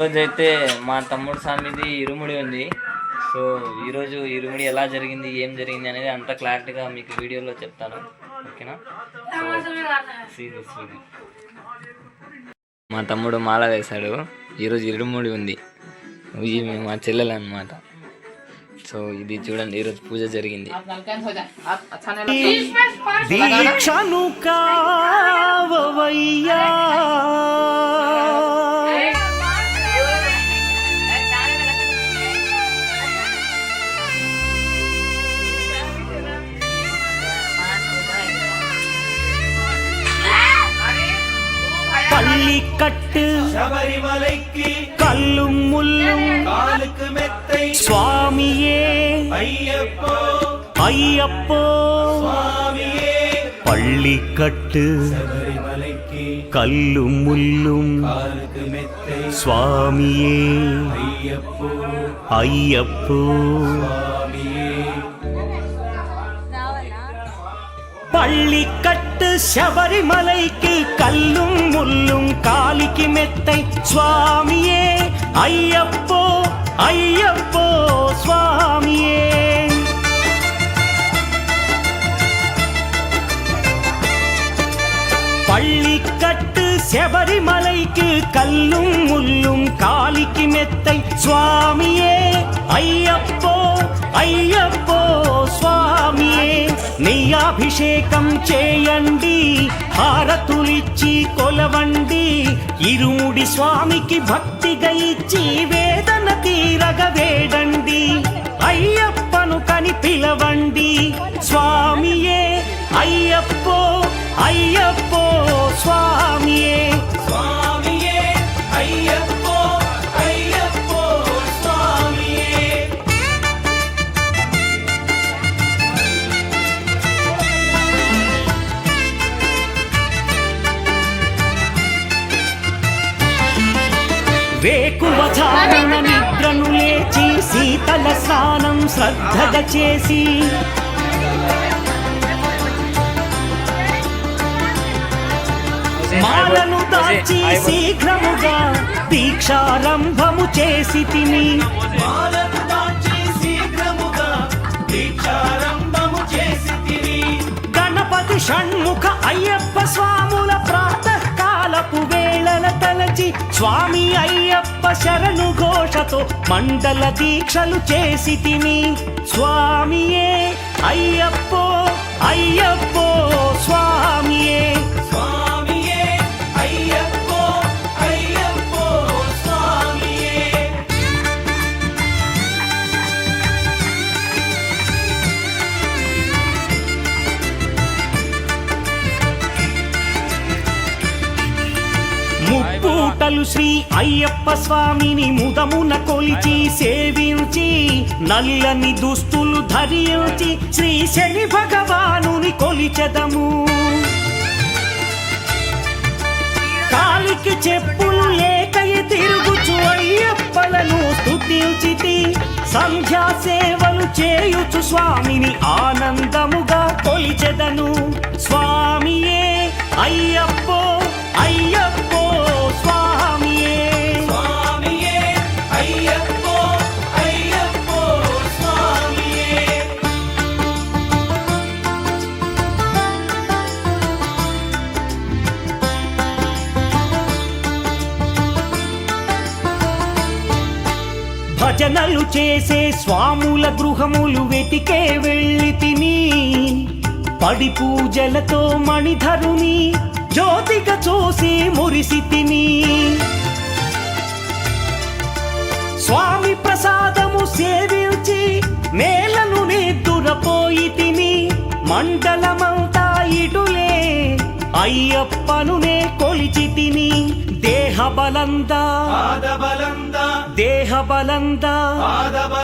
రోజైతే మా తమ్ముడు స్వామిది ఇరుముడి ఉంది. సో ఈరోజు ఇరుముడి ఎలా జరిగింది, ఏం జరిగింది అనేది అంత క్లారిటీగా మీకు వీడియోలో చెప్తాను. ఓకేనా? మా తమ్ముడు మాల వేశాడు. ఈరోజు ఇరుముడి ఉంది. మా చెల్లెలు అన్నమాట. సో ఇది చూడండి, ఈరోజు పూజ జరిగింది. దీక్షను కావయ్యా பள்ளி கட்டு சபரிமலைக்கு கல்லும் முள்ளும் காலுக்கு மெத்தை சுவாமியே ஐயப்போ ஐயப்போ சுவாமியே பள்ளி கட்டு சபரிமலைக்கு கல்லும் முள்ளும் காலுக்கு மெத்தை சுவாமியே ஐயப்போ ஐயப்போ சுவாமியே பள்ளி கட்டு శబరిమలైకి కల్లుం ముల్లుం కాలికి మెత్తై స్వామియే అయ్యప్పో అయ్యప్పో స్వామియే పள்ளிக்கட்டு శబరిమలైకి కల్లుం ముల్లుం కాలికి మెత్తై స్వామియే అయ్యప్పో అయ్యప్పో స్వామియే నెయ్యాభిషేకం చేయండి, హారతులిచ్చి కొలవండి, ఇరుముడి స్వామికి భక్తిగా ఇచ్చి వేదన తీరగ వేడండి, అయ్యప్పను కని పిలవండి స్వామియే అయ్యప్పో అయ్యప్పో స్వామియే స్వామియే అయ్యప్పో అయ్యప్పో స్వామియే వేకువజామున నిద్రను లేచి శీతల స్నానం శ్రద్ధగా చేసి మాలను దాచి శీఘ్రముగా దీక్షారంభము చేసి తిని మాలను దాచి శీఘ్రముగా దీక్షారంభము చేసి తిని గణపతి షణ్ముఖ అయ్యప్ప స్వాముల ప్రాతకాలపు వేళల తలచి స్వామి అయ్యప్ప శరణు ఘోషతో మండల దీక్షలు చేసి తిని స్వామియే అయ్యప్పో అయ్యప్పో స్వామియే స్వామియే అయ్యప్పో అయ్యప్పో స్వామియే ముప్పూటలు శ్రీ అయ్యప్ప స్వామిని ముదమున కొలిచి సేవించి నల్లని దుస్తులు ధరించి శ్రీ శని భగవానుని కొలిచెదము, కాలికి చెప్పులు లేకయ తిరుగుచు అయ్యప్పలను స్తుతించితి, సంధ్యా సేవలు చేయుచు స్వామిని ఆనందముగా కొలిచెదను స్వామియే అయ్యప్పో అయ్యప్పో స్వామియే స్వామియే అయ్యప్పో అయ్యప్పో స్వామియే భజనలు చేసే స్వాముల గృహములు వెతికే వెళ్ళి తిని, పడి పూజలతో మణిధరుని జ్యోతిగా చూసి మురిసి తిని, స్వామి ప్రసాదము సేవించి నేలను నిద్దురపోయి తిని, మండలమంతా ఇటులే అయ్యప్పనునే కొలిచి తిని, దేహబలందా పాదబలందా దేహబలందా పాదబ